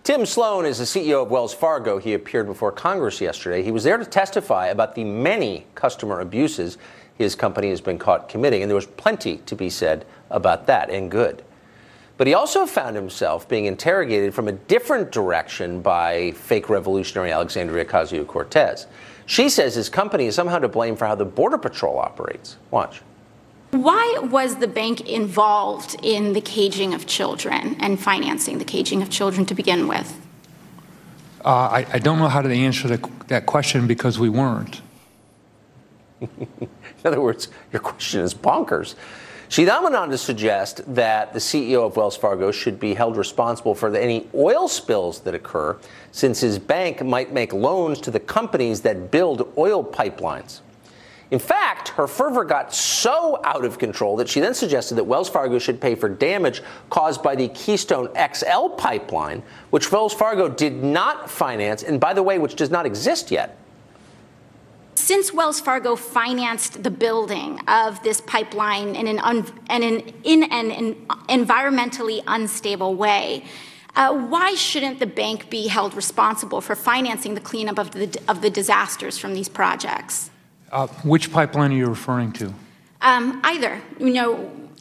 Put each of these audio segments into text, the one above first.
Tim Sloan is the CEO of Wells Fargo. He appeared before Congress yesterday. He was there to testify about the many customer abuses his company has been caught committing, and there was plenty to be said about that, and good. But he also found himself being interrogated from a different direction by fake revolutionary Alexandria Ocasio-Cortez. She says his company is somehow to blame for how the Border Patrol operates. Watch. Why was the bank involved in the caging of children and financing the caging of children to begin with? I don't know how to answer that question because we weren't. In other words, your question is bonkers. She then went on to suggest that the CEO of Wells Fargo should be held responsible for any oil spills that occur, since his bank might make loans to the companies that build oil pipelines. In fact, her fervor got so out of control that she then suggested that Wells Fargo should pay for damage caused by the Keystone XL pipeline, which Wells Fargo did not finance, and by the way, which does not exist yet. Since Wells Fargo financed the building of this pipeline in an environmentally unstable way, why shouldn't the bank be held responsible for financing the cleanup of the disasters from these projects? Which pipeline are you referring to? Either.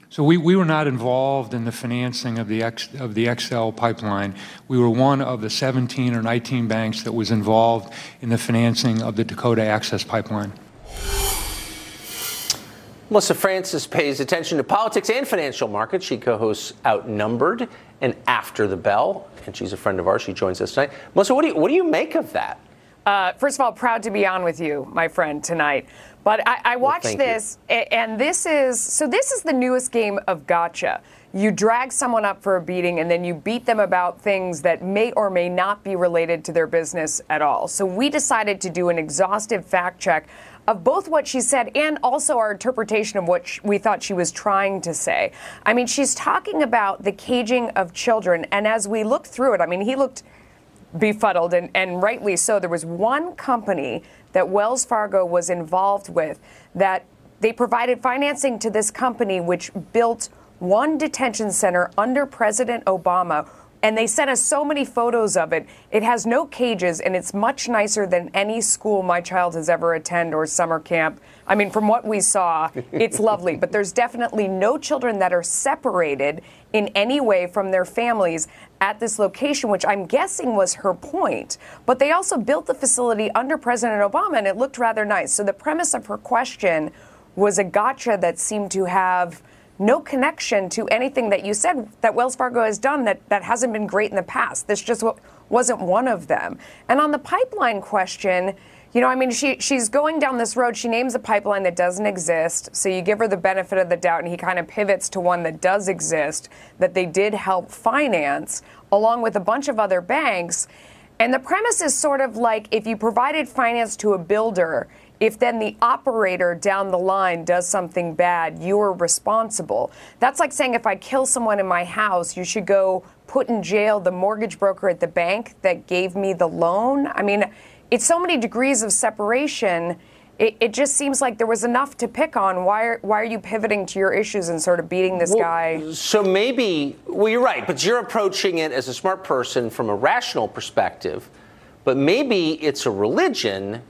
So we were not involved in the financing of the XL pipeline. We were one of the 17 or 19 banks that was involved in the financing of the Dakota Access Pipeline. Melissa Francis pays attention to politics and financial markets. She co-hosts Outnumbered and After the Bell, and she's a friend of ours. She joins us tonight. Melissa, what do you make of that? First of all, proud to be on with you, my friend, tonight. But I watched this, and this is the newest game of gotcha. You drag someone up for a beating, and then you beat them about things that may or may not be related to their business at all. So we decided to do an exhaustive fact check of both what she said and also our interpretation of what we thought she was trying to say. I mean, she's talking about the caging of children, and as we looked through it, I mean, he looked befuddled, and rightly so. There was one company that Wells Fargo was involved with that they provided financing to this company which built one detention center under President Obama, and they sent us so many photos of it. It has no cages, and it's much nicer than any school my child has ever attended or summer camp. I mean, from what we saw, it's lovely, but there's definitely no children that are separated in any way from their families at this location, which I'm guessing was her point. But they also built the facility under President Obama, and it looked rather nice. So the premise of her question was a gotcha that seemed to have no connection to anything that you said that Wells Fargo has done that hasn't been great in the past. This just wasn't one of them. And on the pipeline question, I mean, she's going down this road. She names a pipeline that doesn't exist. So you give her the benefit of the doubt, and he kind of pivots to one that does exist, that they did help finance, along with a bunch of other banks. And the premise is sort of like if you provided finance to a builder, if then the operator down the line does something bad, you're responsible. That's like saying if I kill someone in my house, you should go put in jail the mortgage broker at the bank that gave me the loan. I mean, it's so many degrees of separation. It just seems like there was enough to pick on. Why are you pivoting to your issues and sort of beating this guy? So maybe, you're right, but you're approaching it as a smart person from a rational perspective. But maybe it's a religion,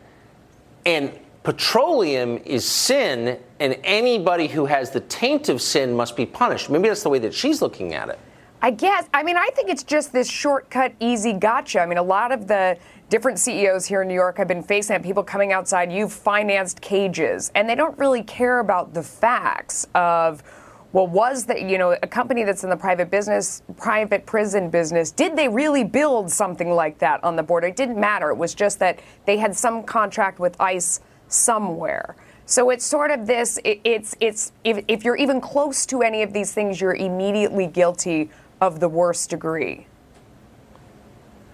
and petroleum is sin, and anybody who has the taint of sin must be punished. Maybe that's the way that she's looking at it. I guess. I mean, I think it's just this shortcut, easy gotcha. I mean, a lot of the different CEOs here in New York have been facing people coming outside, you've financed cages, and they don't really care about the facts of, well, was that, a company that's in the private prison business, did they really build something like that on the border? It didn't matter. It was just that they had some contract with ICE somewhere. So it's sort of this, if you're even close to any of these things, you're immediately guilty of the worst degree.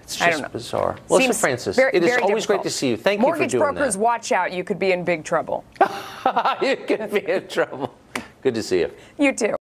It's just bizarre. Melissa Francis, it is always great to see you. Thank you for doing that. Mortgage brokers, watch out. You could be in big trouble. You could be in trouble. Good to see you. You too.